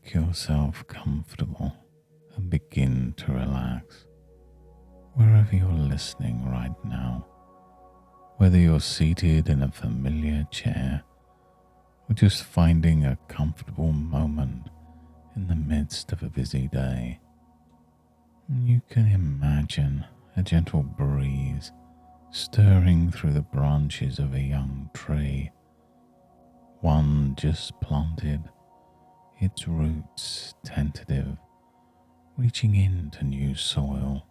Make yourself comfortable and begin to relax wherever you're listening right now, whether you're seated in a familiar chair or just finding a comfortable moment in the midst of a busy day. You can imagine a gentle breeze stirring through the branches of a young tree, one just planted, its roots tentative, reaching into new soil.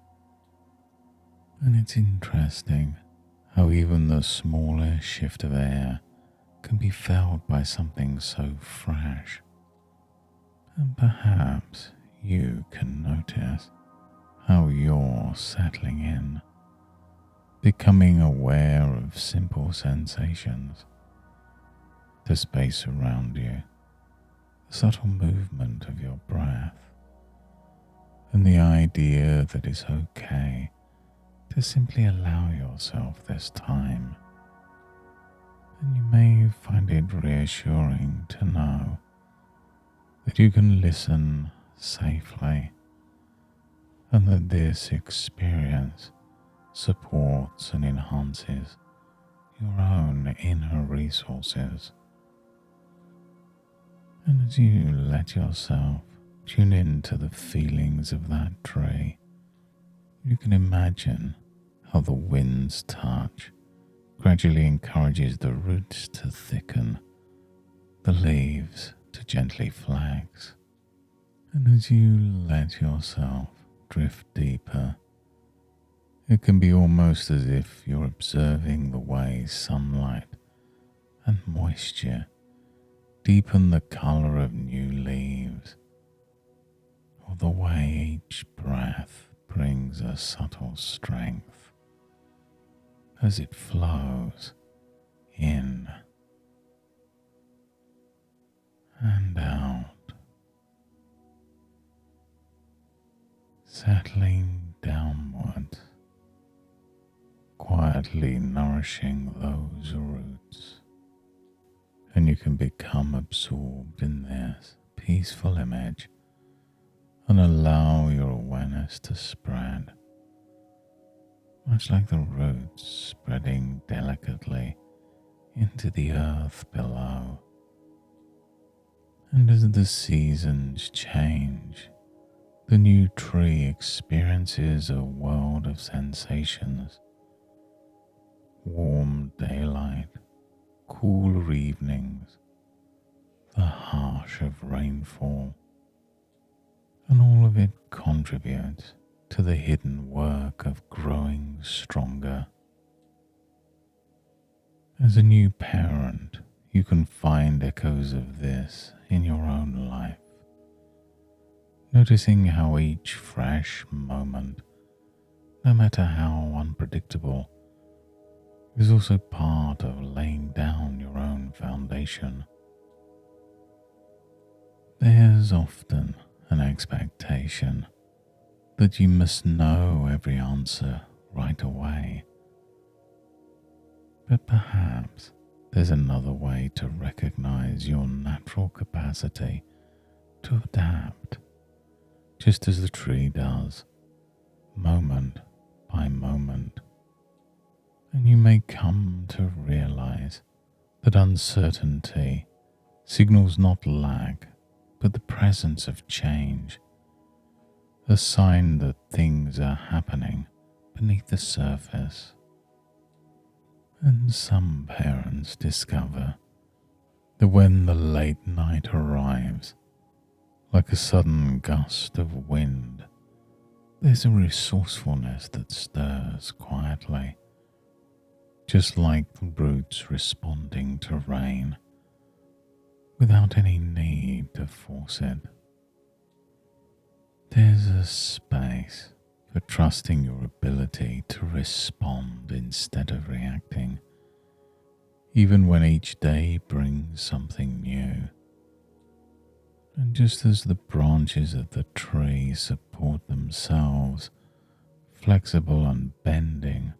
And it's interesting how even the smallest shift of air can be felt by something so fresh. And perhaps you can notice how you're settling in, becoming aware of simple sensations, the space around you, the subtle movement of your breath, and the idea that it's okay to simply allow yourself this time. And you may find it reassuring to know that you can listen safely and that this experience supports and enhances your own inner resources. And as you let yourself tune into the feelings of that tree, you can imagine how the wind's touch gradually encourages the roots to thicken, the leaves to gently flex. And as you let yourself drift deeper, it can be almost as if you're observing the way sunlight and moisture deepen the color of new leaves, or the way each breath brings a subtle strength as it flows in and out, settling downward, quietly nourishing those roots. And you can become absorbed in this peaceful image and allow your awareness to spread, much like the roots spreading delicately into the earth below. And as the seasons change, the new tree experiences a world of sensations: warm daylight, cool evenings, the hush of rainfall, and all of it contributes to the hidden work of growing stronger. As a new parent, you can find echoes of this in your own life, noticing how each fresh moment, no matter how unpredictable, is also part of laying down your own foundation. There's often an expectation that you must know every answer right away. But perhaps there's another way to recognize your natural capacity to adapt, just as the tree does, moment by moment. And you may come to realize that uncertainty signals not lack, but the presence of change, a sign that things are happening beneath the surface. And some parents discover that when the late night arrives, like a sudden gust of wind, there's a resourcefulness that stirs quietly, just like the roots responding to rain, without any need to force it. There's a space for trusting your ability to respond instead of reacting, even when each day brings something new. And just as the branches of the tree support themselves, flexible and bending,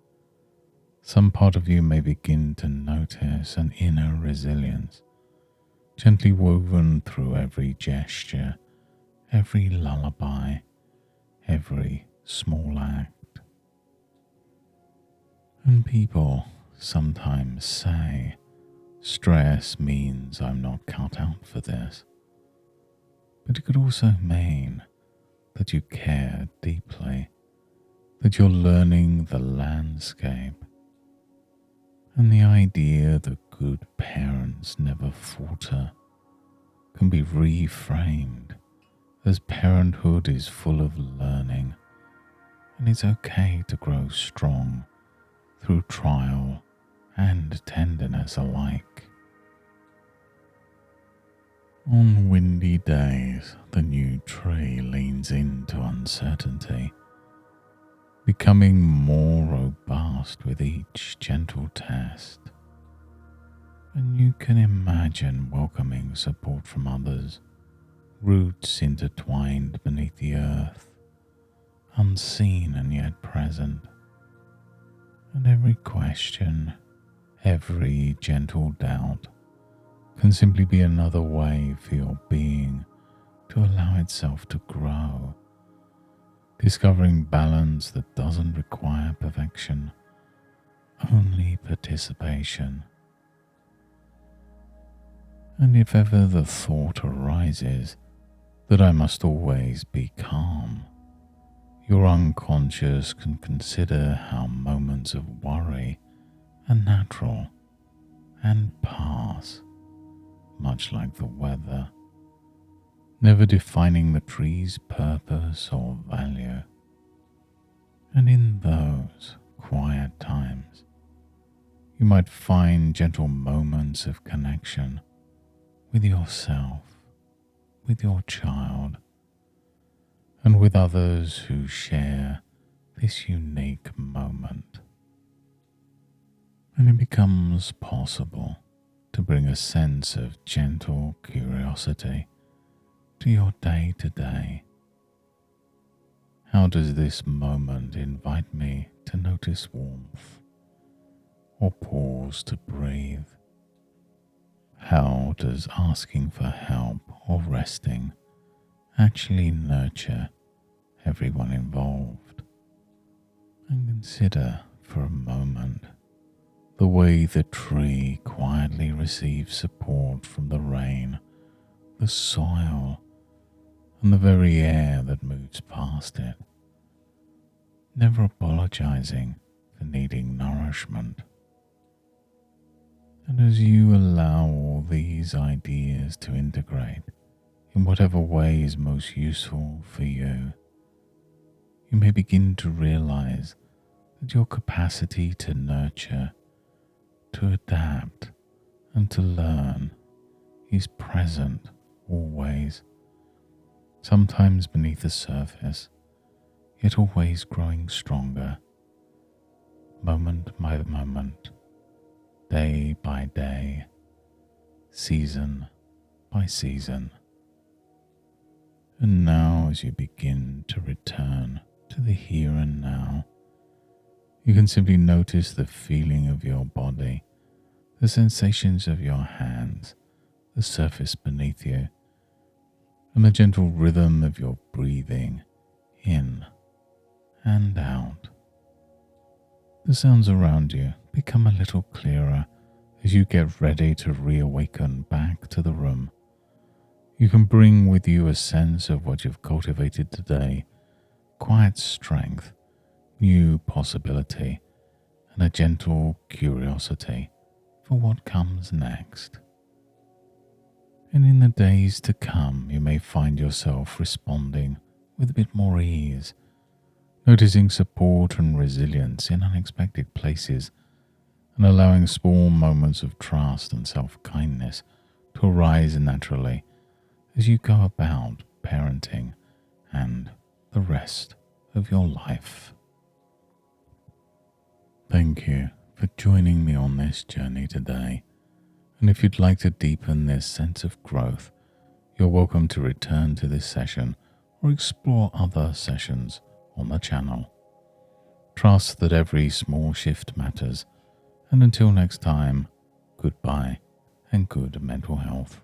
some part of you may begin to notice an inner resilience, gently woven through every gesture every lullaby, every small act. And people sometimes say stress means I'm not cut out for this, but it could also mean that you care deeply, that you're learning the landscape, and the idea that good parents never falter can be reframed as parenthood is full of learning, and it's okay to grow strong through trial and tenderness alike. On windy days, the new tree leans into uncertainty, becoming more robust with each gentle test. And you can imagine welcoming support from others, roots intertwined beneath the earth, unseen and yet present. And every question, every gentle doubt can simply be another way for your being to allow itself to grow, discovering balance that doesn't require perfection, only participation. And if ever the thought arises that I must always be calm, your unconscious can consider how moments of worry are natural and pass, much like the weather, never defining the tree's purpose or value. And in those quiet times, you might find gentle moments of connection with yourself, with your child, and with others who share this unique moment. And it becomes possible to bring a sense of gentle curiosity to your day-to-day. How does this moment invite me to notice warmth or pause to breathe? How does asking for help or resting actually nurture everyone involved? And consider for a moment the way the tree quietly receives support from the rain, the soil, and the very air that moves past it, never apologizing for needing nourishment. And as you allow all these ideas to integrate in whatever way is most useful for you, you may begin to realize that your capacity to nurture, to adapt, and to learn is present always, sometimes beneath the surface, yet always growing stronger, moment by moment, day by day, season by season. And now, as you begin to return to the here and now, you can simply notice the feeling of your body, the sensations of your hands, the surface beneath you, and the gentle rhythm of your breathing in and out. The sounds around you become a little clearer as you get ready to reawaken back to the room. You can bring with you a sense of what you've cultivated today, quiet strength, new possibility, and a gentle curiosity for what comes next. And in the days to come, you may find yourself responding with a bit more ease, noticing support and resilience in unexpected places, and allowing small moments of trust and self-kindness to arise naturally as you go about parenting and the rest of your life. Thank you for joining me on this journey today. And if you'd like to deepen this sense of growth, you're welcome to return to this session or explore other sessions on the channel. Trust that every small shift matters, and until next time, goodbye and good mental health.